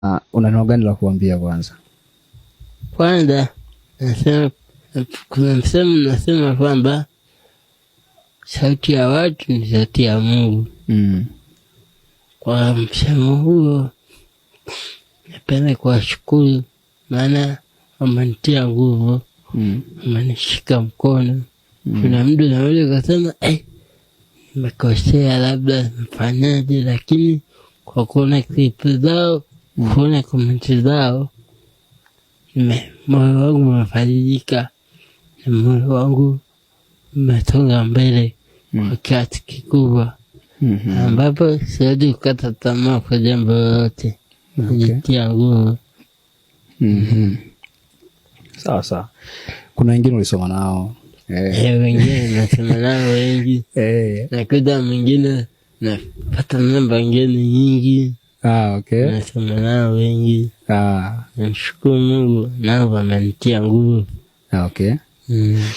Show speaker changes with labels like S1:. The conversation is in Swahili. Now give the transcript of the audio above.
S1: Una neno gani la kuambia kwanza?
S2: Kwanza nasema kuna msemo nasema kwamba sauti ya watu ni sauti ya Mungu. Kwa msemo huo napenda kuwashukuru, maana wamenitia nguvu, wamenishika mkono. Kuna mtu naweza kusema nimekosea, labda mfanyaje, lakini kwa kuona klipu zao, kuona komenti zao, moyo wangu umefarijika na moyo wangu umesonga mbele kwa kiasi kikubwa, ambapo siwezi kukata tamaa kwa jambo lolote. Kujitia nguvu.
S1: Sawa. Kuna wengine ulisoma nao?
S2: Wengine nasoma nao wengi. Nakuta mwingine napata namba ngeni nyingi.
S1: Okay.
S2: Nasoma nao wengi. Namshukuru Mungu, nao wamenitia nguvu.
S1: Okay.